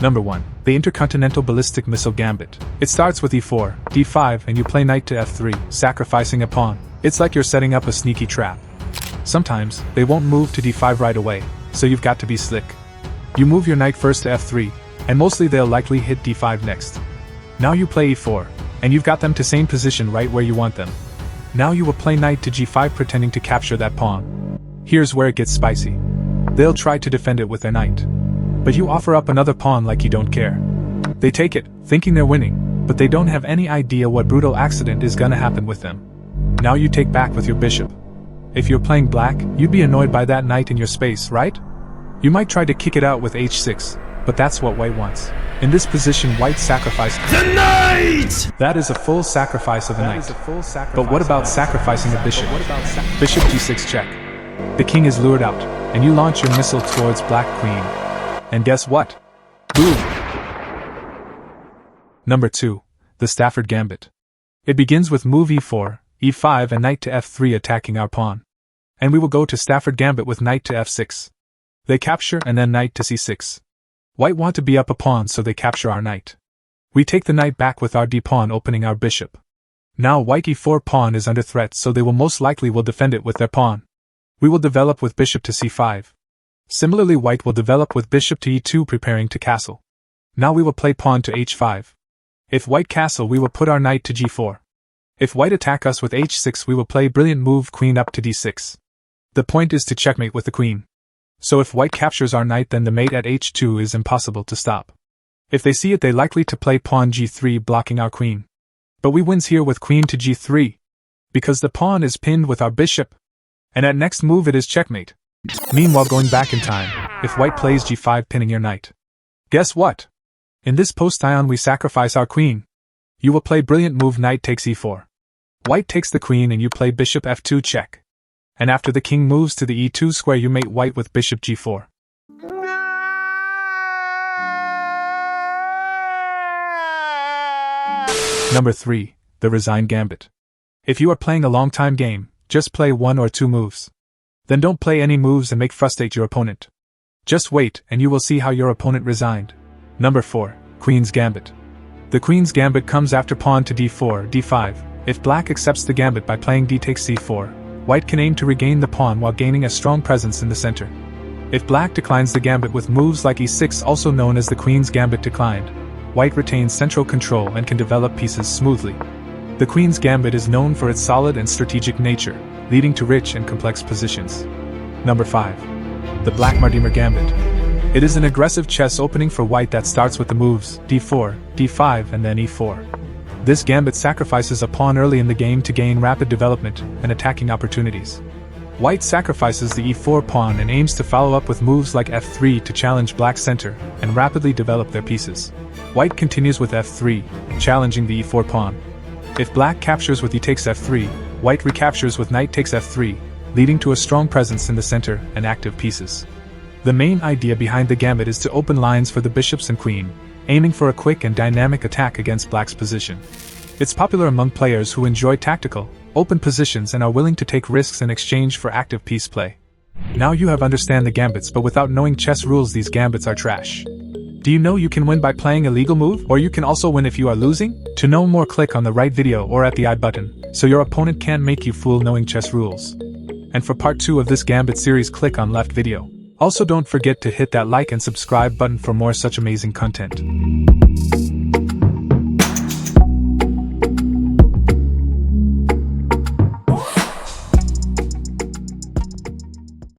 Number 1. The intercontinential ballistic missile gambit. It starts with e4, d5 and you play knight to f3, sacrificing a pawn. It's like you're setting up a sneaky trap. Sometimes, they won't move to d5 right away, so you've got to be slick. You move your knight first to f3, and mostly they'll likely hit d5 next. Now you play e4, and you've got them to same position right where you want them. Now you will play knight to g5 pretending to capture that pawn. Here's where it gets spicy. They'll try to defend it with their knight. But you offer up another pawn like you don't care. They take it, thinking they're winning, but they don't have any idea what brutal accident is gonna happen with them. Now you take back with your bishop. If you're playing black, you'd be annoyed by that knight in your space, right? You might try to kick it out with h6, but that's what white wants. In this position, white sacrifices the knight! That is a full sacrifice of the knight. But what about sacrificing a bishop? Bishop g6 check. The king is lured out, and you launch your missile towards black queen. And guess what? Boom! Number 2. The Stafford Gambit. It begins with move e4, e5 and knight to f3 attacking our pawn. And we will go to Stafford Gambit with knight to f6. They capture and then knight to c6. White want to be up a pawn so they capture our knight. We take the knight back with our d-pawn opening our bishop. Now white e4 pawn is under threat so they will most likely defend it with their pawn. We will develop with bishop to c5. Similarly, white will develop with bishop to e2 preparing to castle. Now we will play pawn to h5. If white castle, we will put our knight to g4. If white attack us with h6, we will play brilliant move queen up to d6. The point is to checkmate with the queen. So if white captures our knight, then the mate at h2 is impossible to stop. If they see it, they likely to play pawn g3 blocking our queen. But we wins here with queen to g3. Because the pawn is pinned with our bishop. And at next move it is checkmate. Meanwhile, going back in time, if white plays g5 pinning your knight. Guess what? In this postillon we sacrifice our queen. You will play brilliant move knight takes e4. White takes the queen and you play bishop f2 check. And after the king moves to the e2 square you mate white with bishop g4. Number 3. The Resigned Gambit. If you are playing a long time game, just play 1 or 2 moves. Then don't play any moves and make frustrate your opponent. Just wait and you will see how your opponent resigned. Number 4. Queen's Gambit. The Queen's Gambit comes after pawn to d4, d5. If black accepts the gambit by playing d takes c4, white can aim to regain the pawn while gaining a strong presence in the center. If black declines the gambit with moves like e6, also known as the Queen's Gambit declined, white retains central control and can develop pieces smoothly. The Queen's Gambit is known for its solid and strategic nature, leading to rich and complex positions. Number 5. The blackmar diemar Gambit. It is an aggressive chess opening for white that starts with the moves d4, d5 and then e4. This gambit sacrifices a pawn early in the game to gain rapid development and attacking opportunities. White sacrifices the e4 pawn and aims to follow up with moves like f3 to challenge black's center and rapidly develop their pieces. White continues with f3, challenging the e4 pawn. If black captures with e takes f3, white recaptures with knight takes f3, leading to a strong presence in the center and active pieces. The main idea behind the gambit is to open lines for the bishops and queen, aiming for a quick and dynamic attack against black's position. It's popular among players who enjoy tactical, open positions and are willing to take risks in exchange for active piece play. Now you have understand the gambits, but without knowing chess rules, these gambits are trash. Do you know you can win by playing a legal move, or you can also win if you are losing? To know more, click on the right video or at the I button, so your opponent can't make you fool knowing chess rules. And for part 2 of this gambit series, click on left video. Also don't forget to hit that like and subscribe button for more such amazing content.